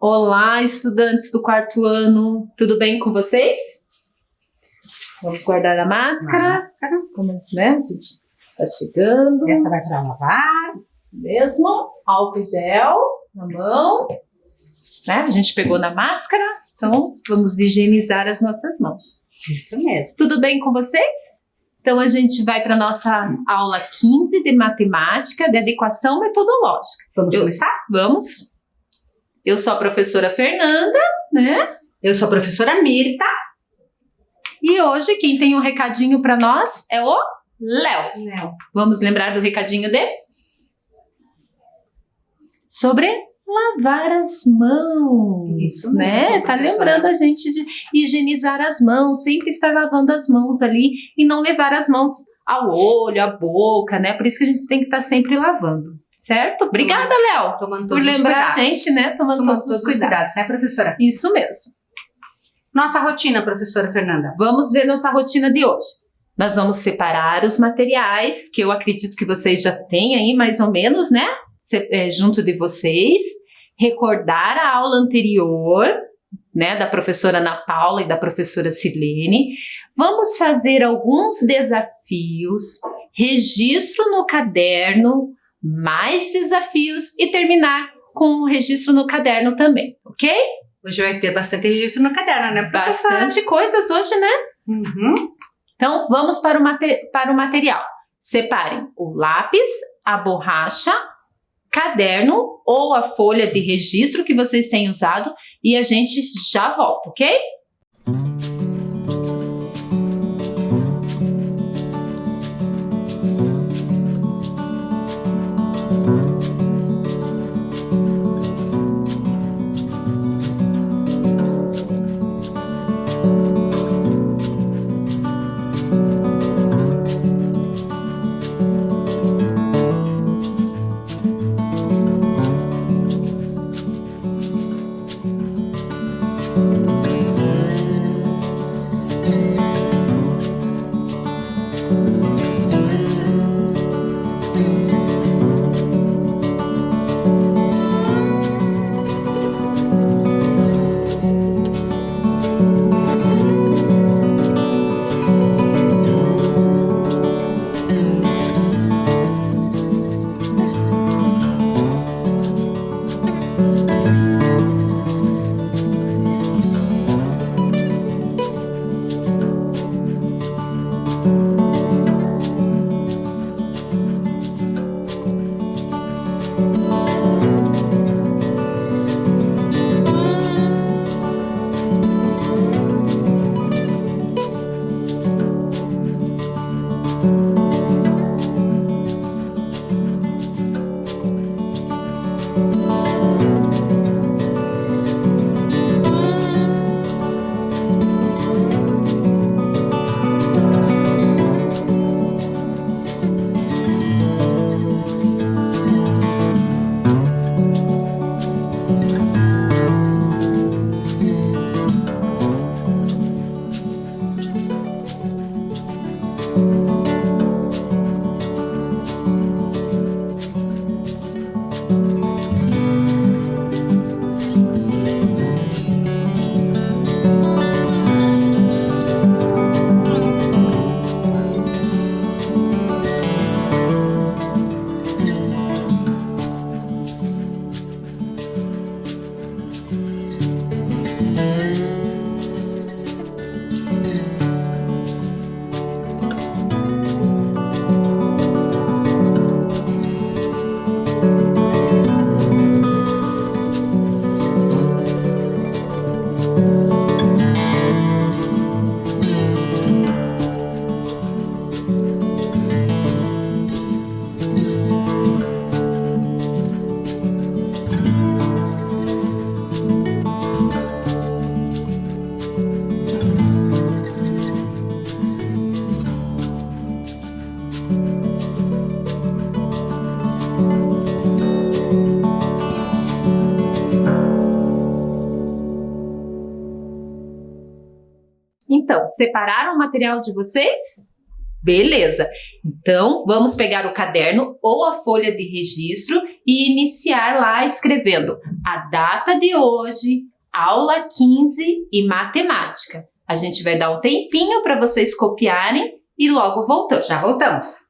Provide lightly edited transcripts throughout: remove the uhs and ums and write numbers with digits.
Olá, estudantes do quarto ano, tudo bem com vocês? Vamos guardar a máscara. Como, né? A gente tá chegando. Essa vai para lavar. Isso mesmo. Álcool gel na mão. Né? A gente pegou na máscara, então vamos higienizar as nossas mãos. Isso mesmo. Tudo bem com vocês? Então a gente vai para nossa aula 15 de matemática, de adequação metodológica. Vamos começar? Vamos. Eu sou a professora Fernanda, né? Eu sou a professora Mirta. E hoje quem tem um recadinho para nós é o Léo. Vamos lembrar do recadinho dele? Sobre lavar as mãos. Isso né? mesmo, Tá professora. lembrando a gente de higienizar as mãos, sempre estar lavando as mãos ali e não levar as mãos ao olho, à boca, né? Por isso que a gente tem que estar sempre lavando, certo? Obrigada, Léo, Tomando por todos os lembrar a cuidados. gente, né? Tomando todos os cuidados. né, professora? Isso mesmo. Nossa rotina, professora Fernanda. Vamos ver nossa rotina de hoje. Nós vamos separar os materiais, que eu acredito que vocês já têm aí mais ou menos, né? Junto de vocês. Recordar a aula anterior, né? Da professora Ana Paula e da professora Silene. Vamos fazer alguns desafios, registro no caderno, mais desafios e terminar com o registro no caderno também, ok? Hoje vai ter bastante registro no caderno, né, professora? Bastante coisas hoje, né? Uhum. Então, vamos para o material. Separem o lápis, a borracha, caderno ou a folha de registro que vocês têm usado e a gente já volta, ok? Então, separaram o material de vocês? Beleza. Então, vamos pegar o caderno ou a folha de registro e iniciar lá escrevendo a data de hoje, aula 15 e matemática. A gente vai dar um tempinho para vocês copiarem e logo voltamos. Já voltamos.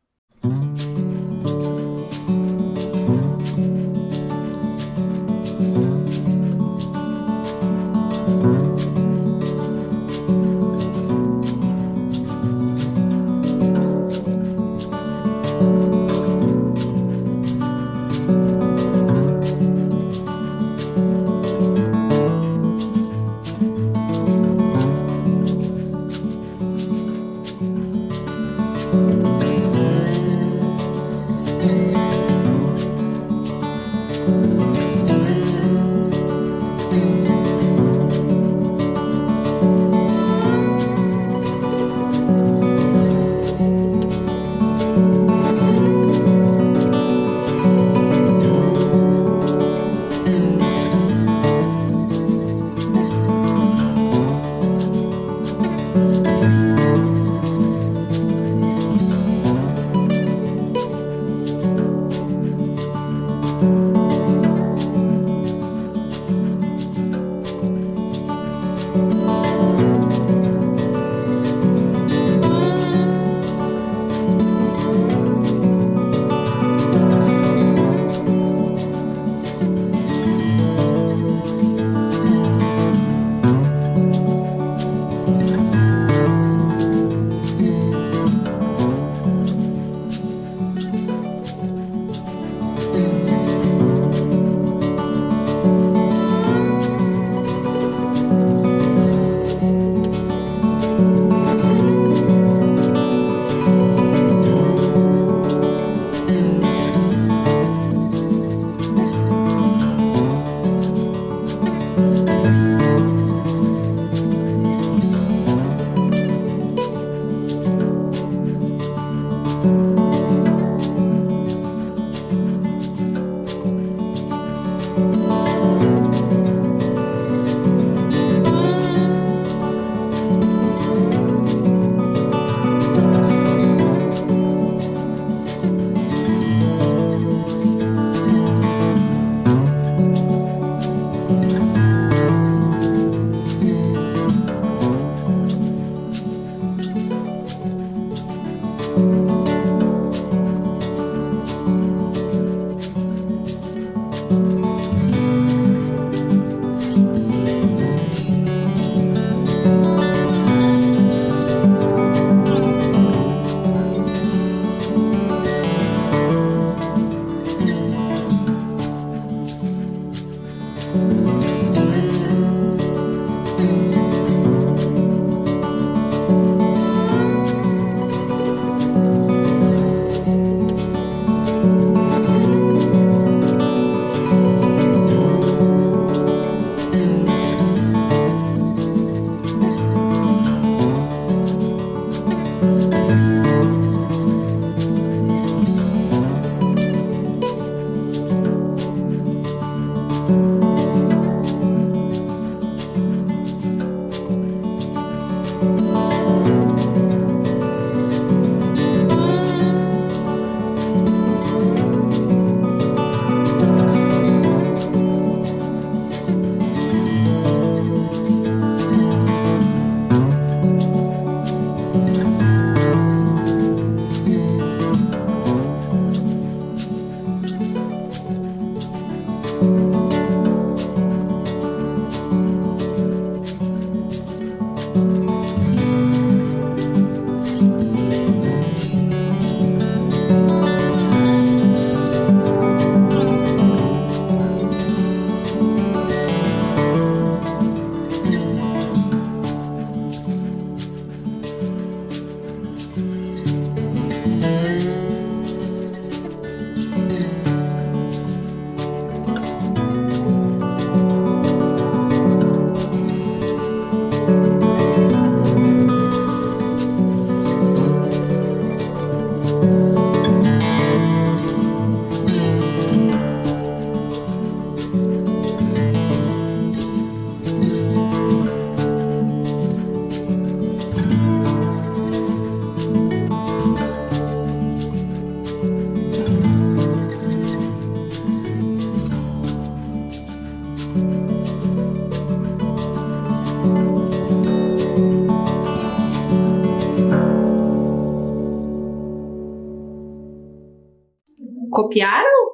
Copiaram?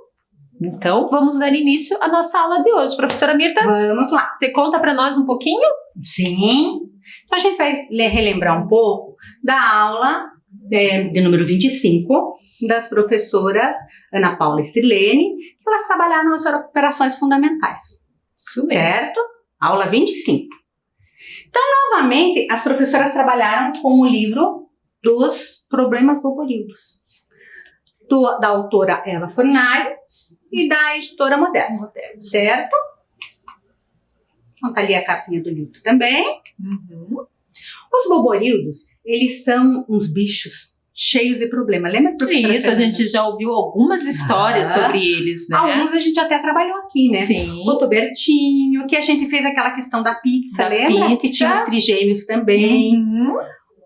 Então, vamos dar início à nossa aula de hoje. Professora Mirta, Vamos lá. você conta para nós um pouquinho? Sim. Então a gente vai relembrar um pouco da aula de número 25 das professoras Ana Paula e Sirlene, que elas trabalharam as operações fundamentais. Isso mesmo. Certo? Aula 25. Então, novamente, as professoras trabalharam com o livro dos problemas bobolildos, da autora Eva Fornari e da editora Moderna. Certo? Então, tá ali a capinha do livro também. Uhum. Os boborildos, eles são uns bichos cheios de problema. Lembra, professora? Isso, a gente já ouviu algumas histórias sobre eles, né? Alguns a gente até trabalhou aqui, né? Sim. O Tobertinho, que a gente fez aquela questão da pizza, Da lembra? pizza. Que tinha os trigêmeos também. Uhum.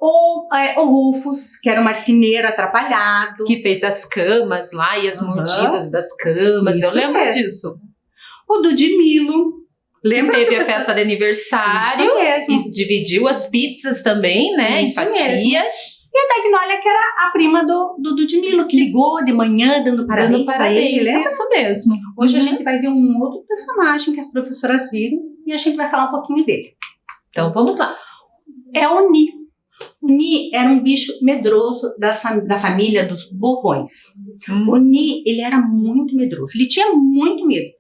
O Rufus, que era um marceneiro atrapalhado. Que fez as camas lá e as Uhum. mordidas das camas. Isso Eu lembro mesmo. disso. O Dudimilo. Lembra, Que teve a professora? festa de aniversário Isso mesmo. e dividiu as pizzas também, né? Em Isso fatias. E a Dagnólia, que era a prima do Dudimilo, que ligou de manhã dando parabéns, Dando pra ele, parabéns, lembra? isso mesmo. Hoje a Uhum. gente vai ver um outro personagem que as professoras viram e a gente vai falar um pouquinho dele. Então vamos lá. É o Ni. O Ni era um bicho medroso da família dos borrões. O Ni, ele era muito medroso. Ele tinha muito medo.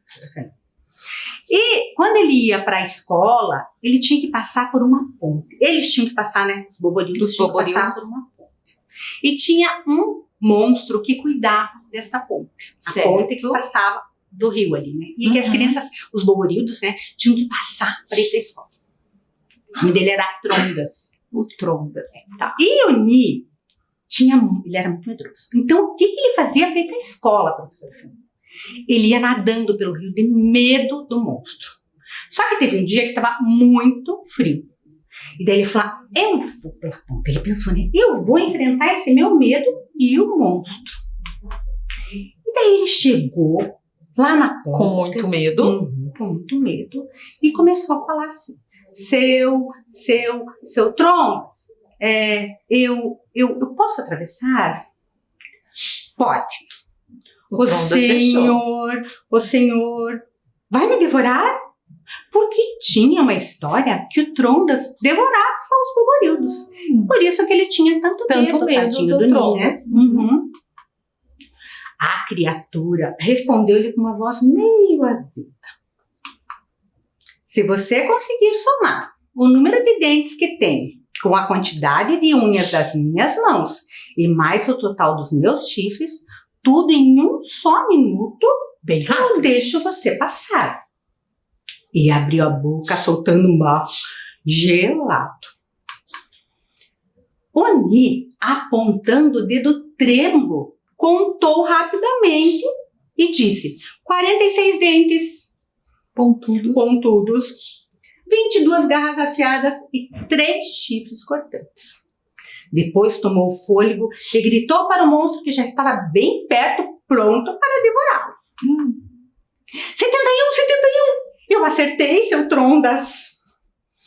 E quando ele ia para a escola, ele tinha que passar por uma ponte. Eles tinham que passar, né? Os boborildos tinham que passar por uma ponte. E tinha um monstro que cuidava desta ponte. A Certo. ponte que passava do rio ali, né? E que as Uhum. crianças, os boborildos, né? Tinham que passar para ir para a escola. O nome dele era Trondas. O Trondas. Tá. E o Ni, ele era muito medroso. Então, o que ele fazia para ir para a escola, professora Fernanda? Ele ia nadando pelo rio de medo do monstro. Só que teve um dia que estava muito frio. E daí ele falou, eu vou pela ponta. Ele pensou, né? Eu vou enfrentar esse meu medo e o monstro. E daí ele chegou lá na ponta. Com muito medo. Com muito medo. E começou a falar assim, seu Trondas, eu posso atravessar? Pode. O Trondas deixou. O senhor vai me devorar? Porque tinha uma história que o Trondas devorava os boborildos. Por isso que ele tinha tanto medo tadinho do Ni, Trondas. né? Uhum. A criatura respondeu-lhe com uma voz meio azeda. Se você conseguir somar o número de dentes que tem com a quantidade de unhas das minhas mãos e mais o total dos meus chifres, tudo em um só minuto, Bem rápido. eu deixo você passar. E abriu a boca, soltando um bafo gelado. O Ni, apontando o dedo trêmulo, contou rapidamente e disse: 46 dentes pontudos, 22 garras afiadas e 3 chifres cortantes. Depois tomou fôlego e gritou para o monstro que já estava bem perto, pronto para devorá-lo. 71! Eu acertei, seu Trondas!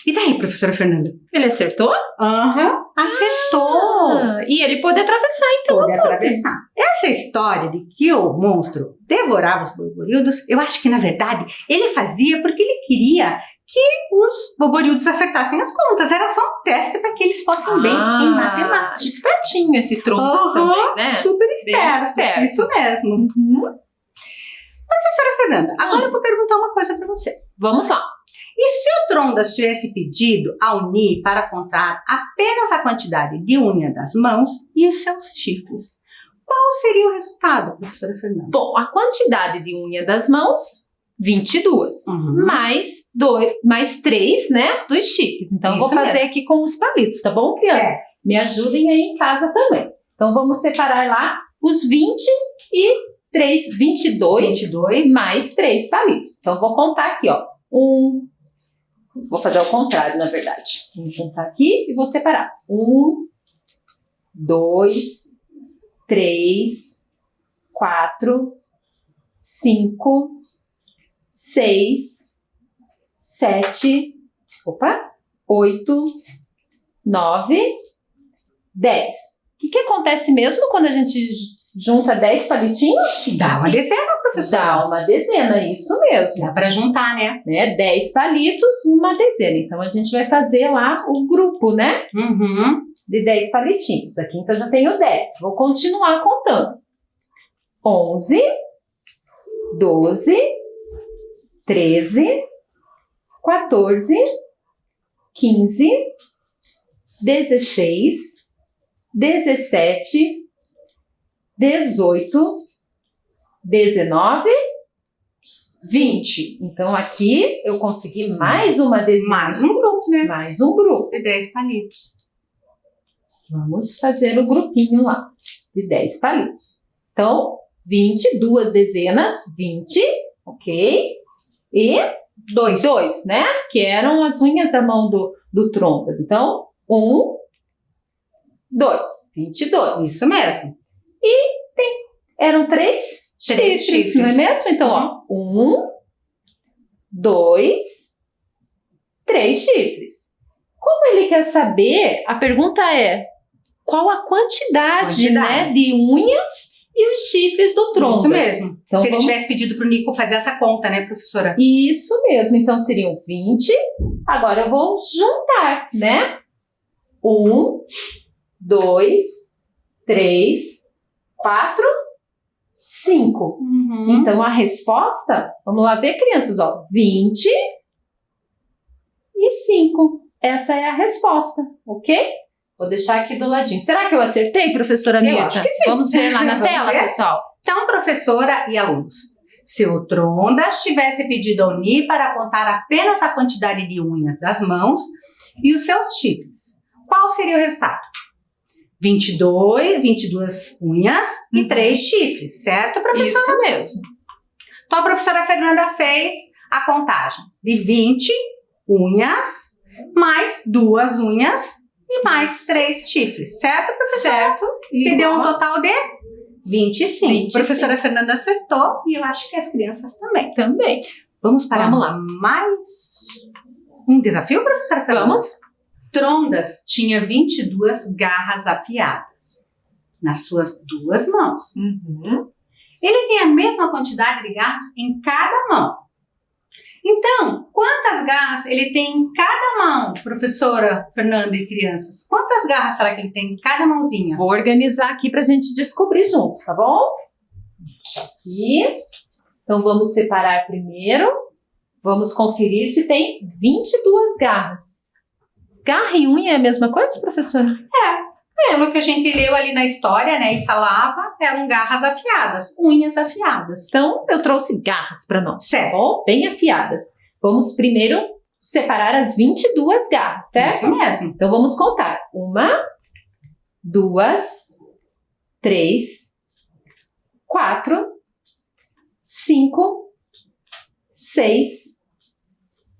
E daí, professora Fernanda? Ele acertou? Aham, acertou! E ele pôde atravessar, então. Pôde atravessar. Essa história de que o monstro devorava os boborildos, eu acho que, na verdade, ele fazia porque ele queria que os boborildos acertassem as contas. Era só um teste para que eles fossem bem em matemática. Espertinho esse Trondas também, né? Super esperto. esperto. Isso mesmo. Uhum. Professora Fernanda, agora eu vou perguntar uma coisa para você. Vamos lá. E se o Trondas tivesse pedido ao Ni para contar apenas a quantidade de unha das mãos e os seus chifres, qual seria o resultado, professora Fernanda? Bom, a quantidade de unha das mãos, 22. Uhum. Mais 3, né, dos chifres. Então, eu vou Isso fazer aqui com os palitos, tá bom, criança? É. Me ajudem aí em casa também. Então, vamos separar lá os 20 e 3, 22 mais 3 palitos. Então, vou contar aqui, ó. Vou fazer ao contrário, na verdade. Vou contar aqui e vou separar. 1, 2, 3, 4, 5, 6, 7, 8, 9, 10. O que acontece mesmo quando a gente junta 10 palitinhos? Dá uma dezena, professora. Dá uma dezena, isso mesmo. Dá para juntar, né? 10 palitos, uma dezena. Então, a gente vai fazer lá o grupo, né? De 10 palitinhos. Aqui, então, já tenho 10. Vou continuar contando. 11, 12, 13, 14, 15, 16, 17, 18, 19, 20. Então, aqui eu consegui mais uma dezena. Mais um grupo, né? Mais um grupo. De 10 palitos. Vamos fazer o grupinho lá, de 10 palitos. Então, 20, duas dezenas, 20, ok? E 2, né? Que eram as unhas da mão do Trombas. Então, 1, 2, 22. Isso mesmo. Eram 3 chifres, não é mesmo? Então, ó, 1, 2, 3 chifres. Como ele quer saber, a pergunta é, qual a quantidade. Né, de unhas e os chifres do Trombas? Isso mesmo. Então, se ele tivesse pedido pro Nico fazer essa conta, né, professora? Isso mesmo. Então, seriam 20. Agora, eu vou juntar, né? 1, 2, 3, 4, 5. Então, a resposta, vamos lá ver, crianças, ó, 20 e 5. Essa é a resposta, ok? Vou deixar aqui do ladinho. Será que eu acertei, professora Mirta? Eu acho que sim. Vamos ver lá na tela, pessoal. Então, professora e alunos, se o Trondas tivesse pedido ao Ni para contar apenas a quantidade de unhas das mãos e os seus chifres, qual seria o resultado? 22 unhas e 3 chifres, certo, professora? Isso mesmo. Então, a professora Fernanda fez a contagem de 20 unhas, mais 2 unhas e mais 3 chifres, certo, professora? Certo. Que deu um total de 25. 25. Professora Fernanda acertou e eu acho que as crianças também. Também. Vamos para Vamos lá. mais um desafio, professora Fernanda? Vamos. Trondas tinha 22 garras afiadas nas suas 2 mãos. Ele tem a mesma quantidade de garras em cada mão. Então, quantas garras ele tem em cada mão, professora Fernanda e crianças? Quantas garras será que ele tem em cada mãozinha? Vou organizar aqui para a gente descobrir juntos, tá bom? Aqui. Então, vamos separar primeiro. Vamos conferir se tem 22 garras. Garra e unha é a mesma coisa, professora? Pelo que a gente leu ali na história, né, e falava, eram garras afiadas, unhas afiadas. Então, eu trouxe garras para nós, Certo. tá bom? Bem afiadas. Vamos primeiro separar as 22 garras, certo? Isso mesmo. Então, vamos contar. 1, 2, 3, 4, 5, 6,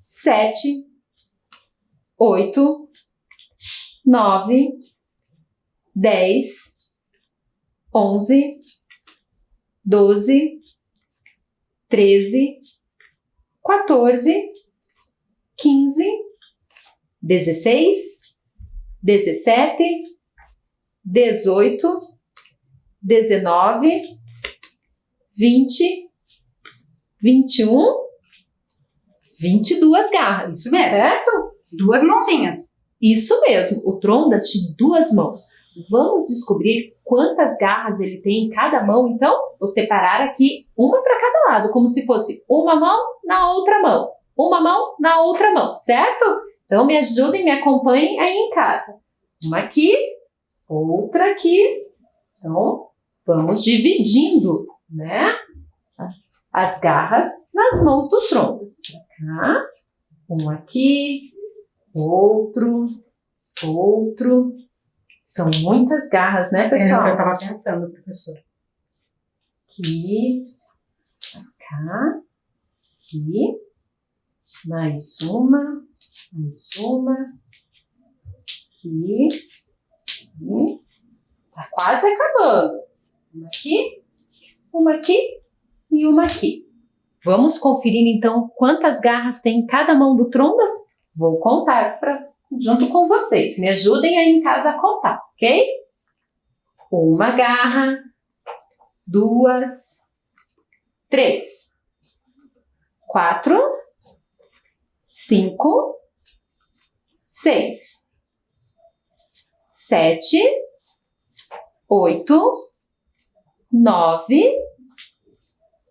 7, 8, 9, 10, 11, 12, 13, 14, 15, 16, 17, 18, 19, 20, 21, 22 garras. Isso mesmo. Certo? 2 mãozinhas. Isso mesmo, o Trondas tinha 2 mãos. Vamos descobrir quantas garras ele tem em cada mão, então? Vou separar aqui uma para cada lado, como se fosse uma mão na outra mão. Uma mão na outra mão, certo? Então, me ajudem, me acompanhem aí em casa. Uma aqui, outra aqui. Então, vamos dividindo, né? As garras nas mãos do Trondas. Tá? Um aqui, outro. São muitas garras, né, pessoal? Eu estava pensando, professora. Aqui, cá, aqui, mais uma, aqui, tá quase acabando. Uma aqui e uma aqui. Vamos conferir então quantas garras tem em cada mão do Trombas? Vou contar junto com vocês. Me ajudem aí em casa a contar, ok? 1 garra, 2, 3, 4, 5, 6, 7, 8, 9,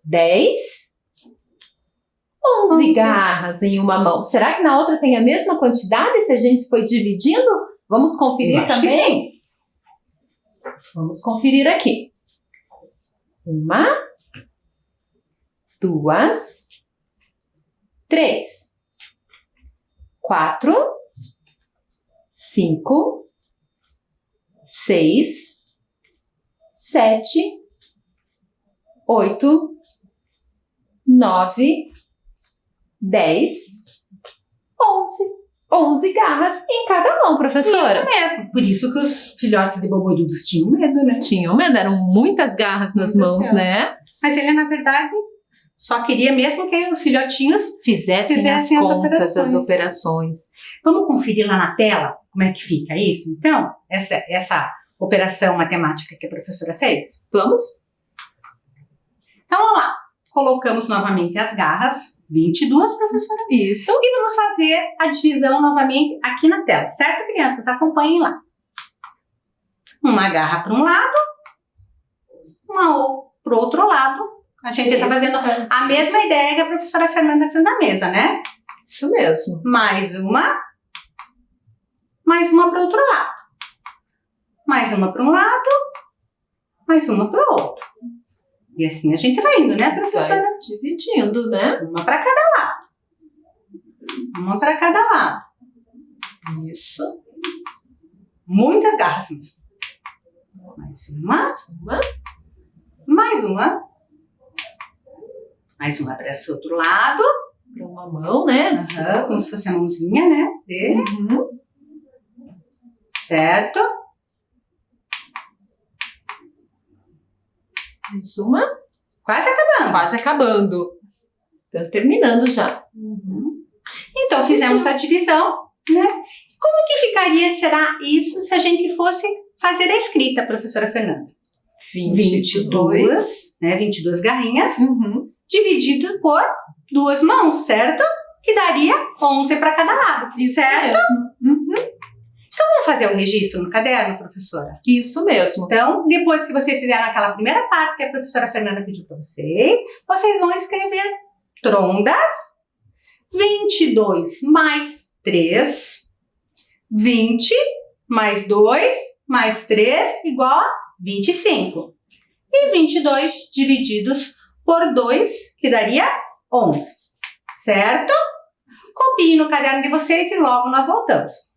10, 11 garras em uma mão. Será que na outra tem a mesma quantidade se a gente foi dividindo? Vamos conferir Eu acho também? que sim. Vamos conferir aqui. 1, 2, 3, 4, 5, 6, 7, 8, 9, 10, 11 garras em cada mão, professora. Isso mesmo. Por isso que os filhotes de boboirudos tinham medo, né? Tinham medo, eram muitas garras nas mãos, né? Mas ele, na verdade, só queria mesmo que os filhotinhos Fizessem as contas, as operações. Vamos conferir lá na tela como é que fica isso? Então, essa operação matemática que a professora fez? Vamos? Então, vamos lá. Colocamos novamente as garras, 22, professora. Isso. E vamos fazer a divisão novamente aqui na tela. Certo, crianças? Acompanhem lá. Uma garra para um lado, uma para o outro lado. A gente está fazendo a mesma ideia que a professora Fernanda fez na mesa, né? Isso mesmo. Mais uma para o outro lado. Mais uma para um lado, mais uma para o outro. E assim a gente vai indo, né, professora? Vai dividindo, né? Uma para cada lado. Uma para cada lado. Isso. Muitas garras mesmo. Mais uma. Mais uma. Mais uma para esse outro lado. Para uma mão, né? Como se fosse a mãozinha, né? Dele. Uhum. Certo? Mais uma. Quase acabando. Quase acabando. Tá terminando já. Então, fizemos a divisão, né? Como que ficaria, será isso, se a gente fosse fazer a escrita, professora Fernanda? 22, né? 22 garrinhas, dividido por 2 mãos, certo? Que daria 11 para cada lado, Isso certo? mesmo. Então, vamos fazer o registro no caderno, professora? Isso mesmo. Então, depois que vocês fizeram aquela primeira parte que a professora Fernanda pediu para vocês, vocês vão escrever Trondas, 22 mais 3, 20 mais 2 mais 3 igual a 25. E 22 divididos por 2, que daria 11. Certo? Copiem no caderno de vocês e logo nós voltamos.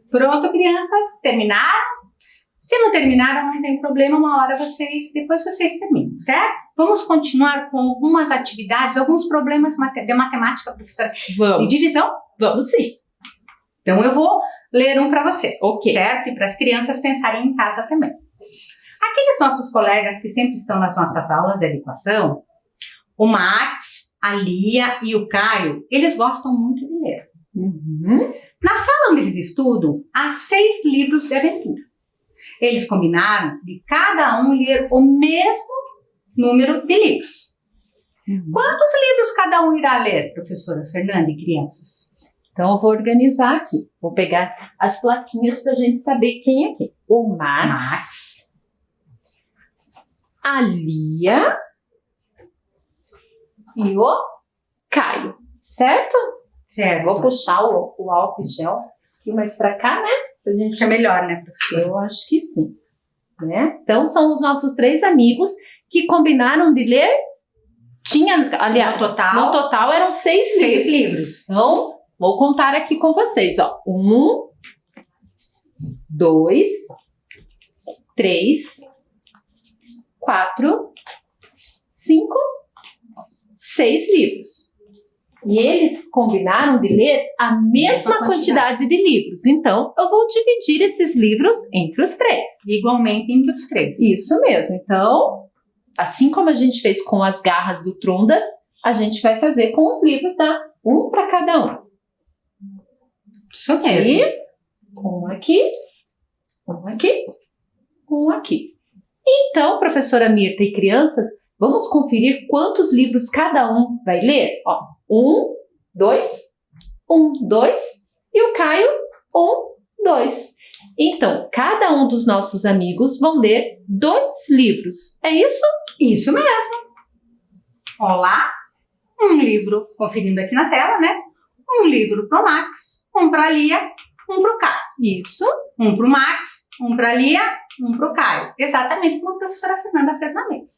Pronto, crianças, terminaram? Se não terminaram, não tem problema, uma hora depois vocês terminam, certo? Vamos continuar com algumas atividades, alguns problemas de matemática, professora. Vamos. De divisão? Vamos sim. Então eu vou ler um para você, Ok. certo? E para as crianças pensarem em casa também. Aqueles nossos colegas que sempre estão nas nossas aulas de equação, o Max, a Lia e o Caio, eles gostam muito de ler. Uhum. Na sala onde eles estudam, há 6 livros de aventura. Eles combinaram de cada um ler o mesmo número de livros. Uhum. Quantos livros cada um irá ler, professora Fernanda e crianças? Então eu vou organizar aqui. Vou pegar as plaquinhas para a gente saber quem é quem. O Max, a Lia e o Caio, certo? Certo. Vou puxar o álcool gel aqui mais para cá, né? Pra gente... Fica melhor, né, professora? Eu acho que sim. Né? Então são os nossos 3 amigos que combinaram de ler. Aliás, No total eram 6 livros. 6 livros. Então, vou contar aqui com vocês, ó. 1, 2, 3, 4, 5, 6 livros. E eles combinaram de ler a mesma quantidade de livros. Então, eu vou dividir esses livros entre os 3. Igualmente entre os 3. Isso mesmo. Então, assim como a gente fez com as garras do Trundas, a gente vai fazer com os livros, tá? Um para cada um. Isso mesmo. E um aqui, um aqui, um aqui. Então, professora Mirta e crianças, vamos conferir quantos livros cada um vai ler? Ó, 1, 2, 1, 2 e o Caio, 1, 2. Então, cada um dos nossos amigos vão ler 2 livros. É isso? Isso mesmo. Olá, um livro, conferindo aqui na tela, né? Um livro para o Max, um para a Lia um pro Caio. Isso. Um pro Max, um pra Lia, um pro Caio. Exatamente como a professora Fernanda fez na mesa.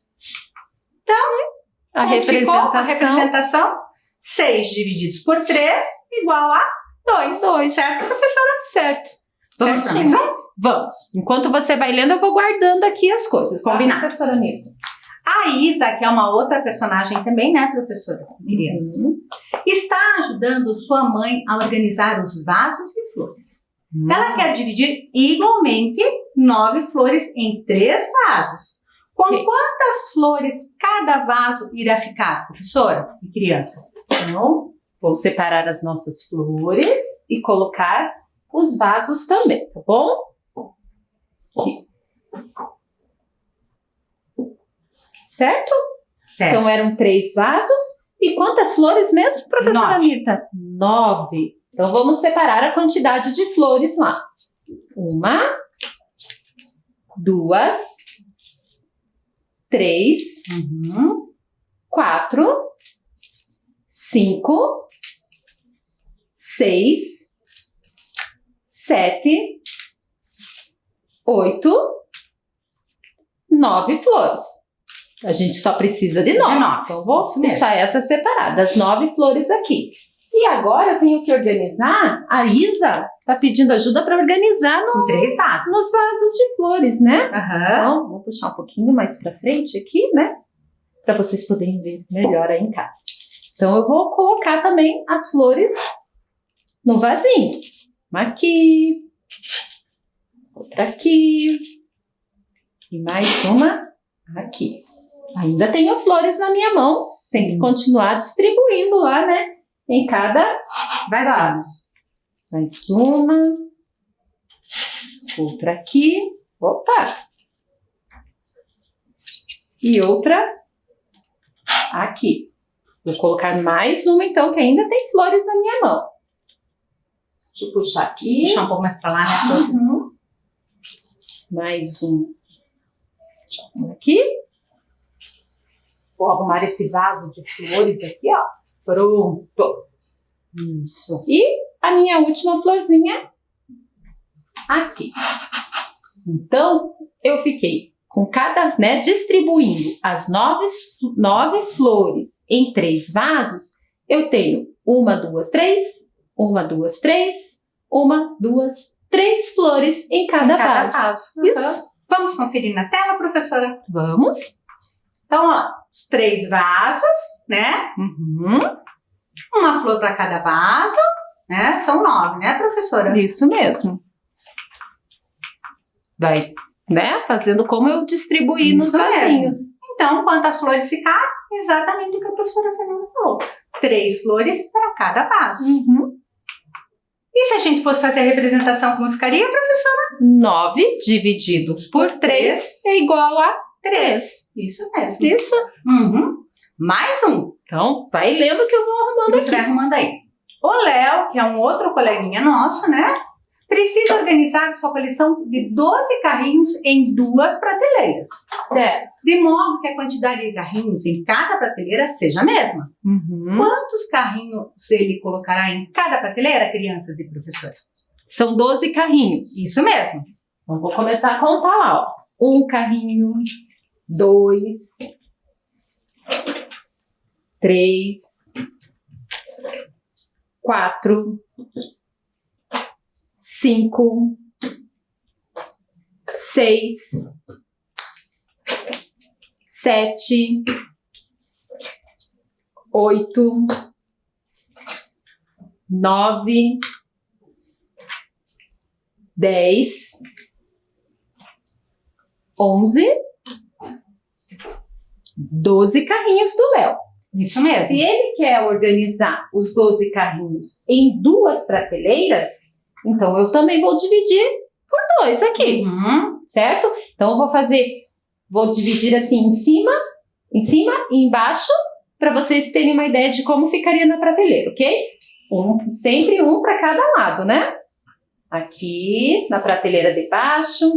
A Como ficou a representação. representação? 6 divididos por 3 igual a 2. 2. Certo, professora? Certo. Vamos para Certinho. mais um? Vamos. Enquanto você vai lendo, eu vou guardando aqui as coisas. Tá, Combinado. professora Nilton? A Isa, que é uma outra personagem também, né, professora? Crianças. Está ajudando sua mãe a organizar os vasos e flores. Ela quer dividir igualmente 9 flores em 3 vasos. Com Ok. quantas flores cada vaso irá ficar, professora e crianças? Então, vou separar as nossas flores e colocar os vasos também, tá bom? Aqui. Certo? Certo. Então, eram 3 vasos. E quantas flores mesmo, professora 9. Mirta? 9. Então, vamos separar a quantidade de flores lá. 1, 2, 3, Uhum. 4, 5, 6, 7, 8, 9 flores. A gente só precisa de 9. De 9. Então, vou Isso mesmo. deixar essas separadas, 9 flores aqui. E agora eu tenho que organizar. A Isa está pedindo ajuda para organizar Em 3 vasos. nos vasos de flores, né? Aham. Então, vou puxar um pouquinho mais para frente aqui, né? Para vocês poderem ver melhor aí em casa. Então, eu vou colocar também as flores no vasinho. Uma aqui, outra aqui e mais uma aqui. Ainda tenho flores na minha mão. Tem que continuar distribuindo lá, né? Em cada Vai vaso. Mais uma. Outra aqui. Opa! E outra aqui. Vou colocar mais uma, então, que ainda tem flores na minha mão. Deixa eu puxar aqui. Deixar um pouco mais pra lá, né? Uhum. Mais um. Deixa eu arrumar aqui. Vou arrumar esse vaso de flores aqui, ó. Pronto. Isso. E a minha última florzinha aqui. Então, eu fiquei com cada, né, distribuindo as 9 flores em 3 vasos. Eu tenho 1, 2, 3, 1, 2, 3, 1, 2, 3 flores em cada vaso. Isso. Uhum. Vamos conferir na tela, professora? Vamos. Então, ó, os 3 vasos, né? Uhum. Uma flor para cada vaso, né? São 9, né, professora? Isso mesmo. Vai, né? Fazendo como eu distribuí nos Isso mesmo. vasinhos. Então, quantas flores ficaram? Exatamente o que a professora Fernanda falou. 3 flores para cada vaso. Uhum. E se a gente fosse fazer a representação, como ficaria, professora? 9 dividido por 3 é igual a 3. Isso mesmo. Isso. Uhum. Mais um. Então, vai lendo que eu vou arrumando Você aqui. vai arrumando aí. O Léo, que é um outro coleguinha nosso, né? Precisa organizar sua coleção de 12 carrinhos em 2 prateleiras. Certo. De modo que a quantidade de carrinhos em cada prateleira seja a mesma. Uhum. Quantos carrinhos ele colocará em cada prateleira, crianças e professora? São 12 carrinhos. Isso mesmo. Então, vou começar a contar lá, ó. 1 carrinho, 2, 3, 4, 5, 6, 7, 8, 9, 10, 11, 12 carrinhos do Léo. Isso mesmo. Se ele quer organizar os 12 carrinhos em 2 prateleiras, então eu também vou dividir por 2 aqui, Uhum. certo? Então eu vou dividir assim em cima e embaixo, para vocês terem uma ideia de como ficaria na prateleira, ok? Sempre um para cada lado, né? Aqui, na prateleira de baixo,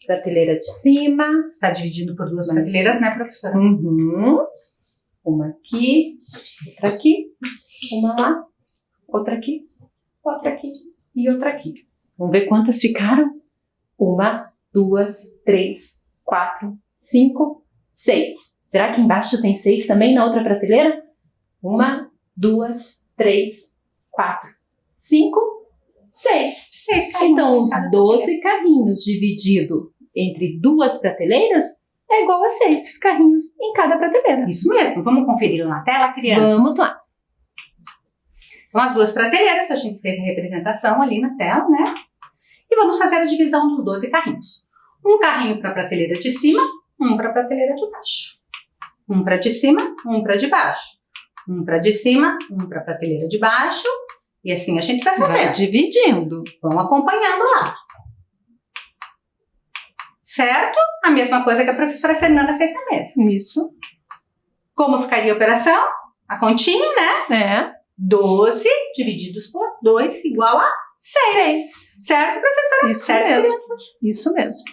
prateleira de cima. Está dividido por 2 prateleiras, né, professora? Uhum. Uma aqui, outra aqui, uma lá, outra aqui, outra aqui e outra aqui. Vamos ver quantas ficaram? 1, 2, 3, 4, 5, 6. Será que embaixo tem 6 também na outra prateleira? 1, 2, 3, 4, 5, 6. 6 carrinhos. Então, os em cada 12 carrinhos dividido entre 2 prateleiras é igual a 6 carrinhos em cada prateleira. Isso mesmo. Vamos conferir lá na tela, crianças? Vamos lá. Então, as 2 prateleiras, a gente fez a representação ali na tela, né? E vamos fazer a divisão dos 12 carrinhos. Um carrinho para a prateleira de cima, um para a prateleira de baixo. Um para de cima, um para de baixo. Um para de cima, um para a prateleira de baixo. E assim a gente vai Vai fazendo. dividindo. Vão acompanhando lá. Certo? A mesma coisa que a professora Fernanda fez na mesa. Isso. Como ficaria a operação? A continha, né? É. 12 divididos por 2 igual a 6. Certo, professora? Isso Certo, mesmo. crianças? Isso mesmo.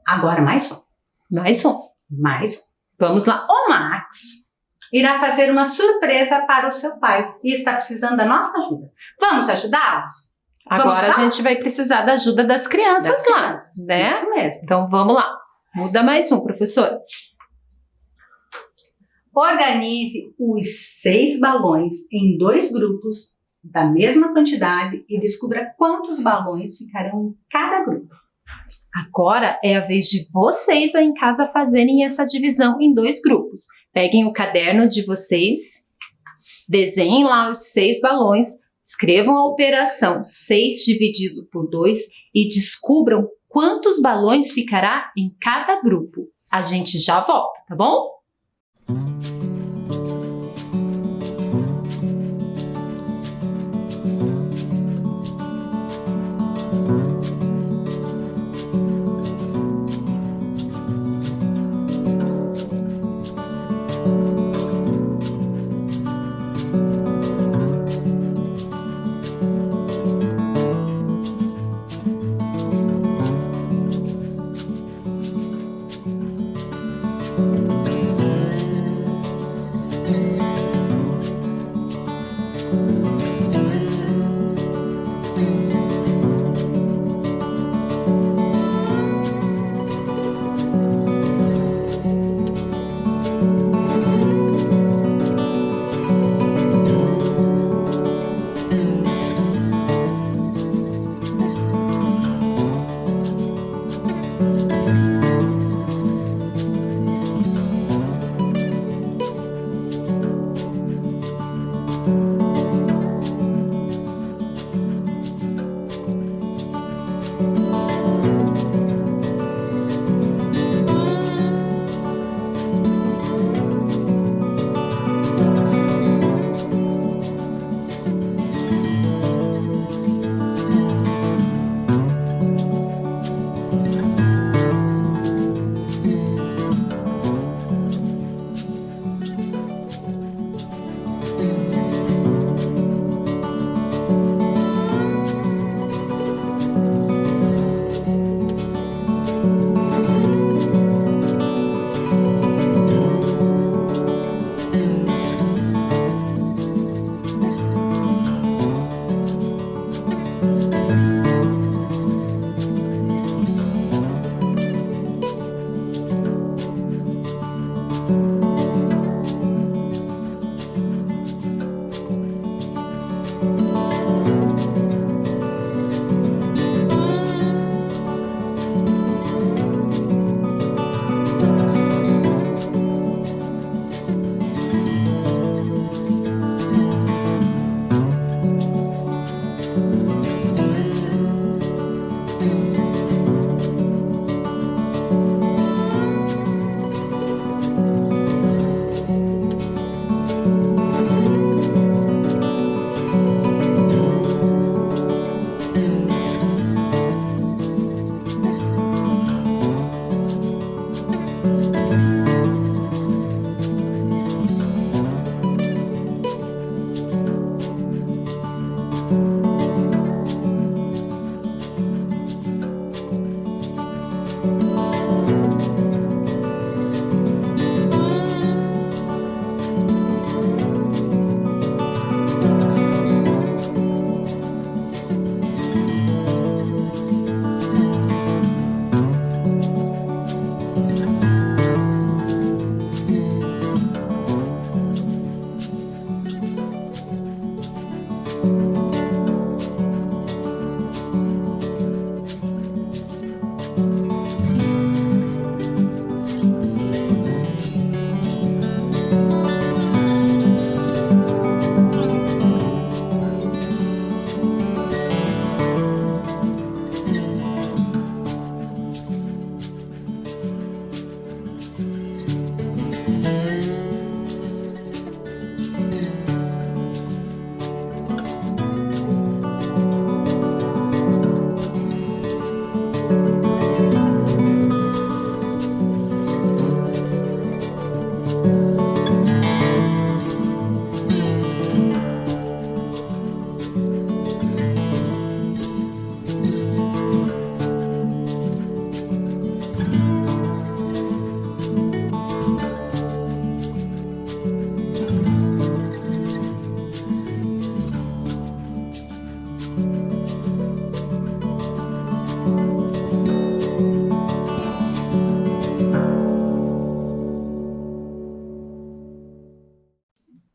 Agora mais um. Mais um. Mais um. Vamos lá. O Max irá fazer uma surpresa para o seu pai e está precisando da nossa ajuda. Vamos ajudá-los? Agora lá? a gente vai precisar da ajuda das crianças Das lá, crianças. né? Isso mesmo. Então vamos lá. Muda mais um, professora. Organize os 6 balões em 2 grupos da mesma quantidade e descubra quantos balões ficarão em cada grupo. Agora é a vez de vocês aí em casa fazerem essa divisão em 2 grupos. Peguem o caderno de vocês, desenhem lá os 6 balões, escrevam a operação 6 dividido por 2 e descubram quantos balões ficará em cada grupo. A gente já volta, tá bom?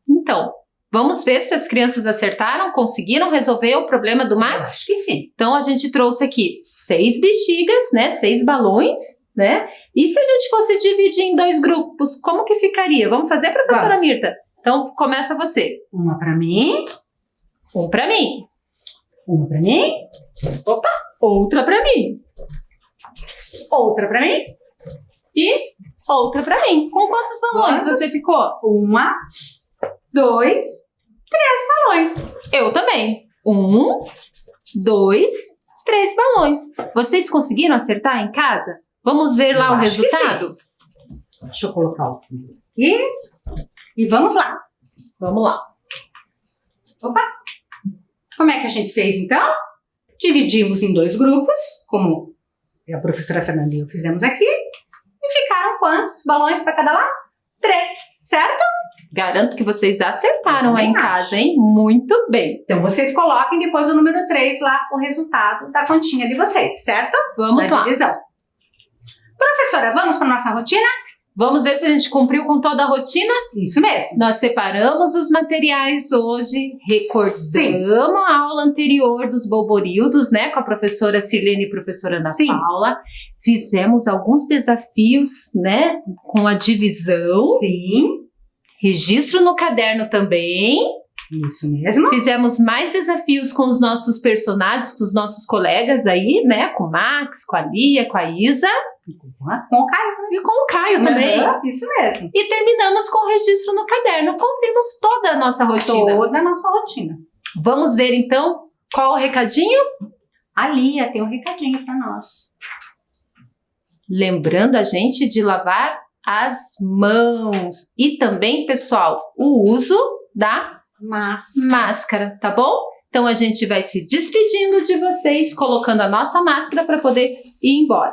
Então, vamos ver se as crianças acertaram, conseguiram resolver o problema do Max? Acho que sim. Então, a gente trouxe aqui 6 bexigas, né? 6 balões, né? E se a gente fosse dividir em 2 grupos, como que ficaria? Vamos fazer, professora Vamos. Mirta? Então, começa você. Uma pra mim, Um pra mim. uma pra mim, Outra pra mim. outra pra mim, E outra pra mim. Com quantos balões Quantos? você ficou? 1, 2, 3 balões. Eu também. 1, 2, 3 balões. Vocês conseguiram acertar em casa? Vamos ver lá Eu o acho que resultado? Deixa eu colocar o primeiro aqui. E vamos lá. Vamos lá. Como é que a gente fez, então? Dividimos em 2 grupos, como a professora Fernanda e eu fizemos aqui. E ficaram quantos balões para cada lado? 3, certo? Garanto que vocês acertaram Eu aí em também casa, acho. hein? Muito bem. Então, vocês coloquem depois o número 3 lá, o resultado da continha de vocês, certo? Vamos Da lá. divisão. Professora, vamos para nossa rotina? Vamos ver se a gente cumpriu com toda a rotina. Isso mesmo. Nós separamos os materiais hoje, recordamos Sim. a aula anterior dos boborildos, né? Com a professora Sirlene e a professora Ana Sim. Paula. Fizemos alguns desafios, né? Com a divisão. Sim, Registro no caderno também. isso mesmo. Fizemos mais desafios com os nossos personagens, com os nossos colegas aí, né? Com o Max, com a Lia, com a Isa Com o Caio. e com o Caio também. Uhum, isso mesmo. E terminamos com o registro no caderno. Cumprimos toda a nossa rotina. Toda a nossa rotina. Vamos ver então qual o recadinho? A Lia tem um recadinho para nós. Lembrando a gente de lavar as mãos. E também, pessoal, o uso da Mas máscara, tá bom? Então a gente vai se despedindo de vocês, colocando a nossa máscara para poder ir embora.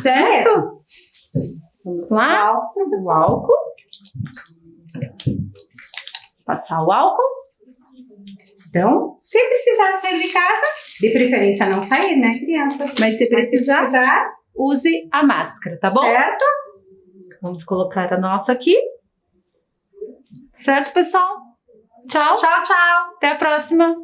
Certo? Vamos lá. O álcool. Passar o álcool. Então, se precisar sair de casa, de preferência não sair, né, crianças? Mas se precisar, Precisar, use a máscara, tá bom? certo? Vamos colocar a nossa aqui. Certo, pessoal? Tchau. Tchau, tchau. Até a próxima.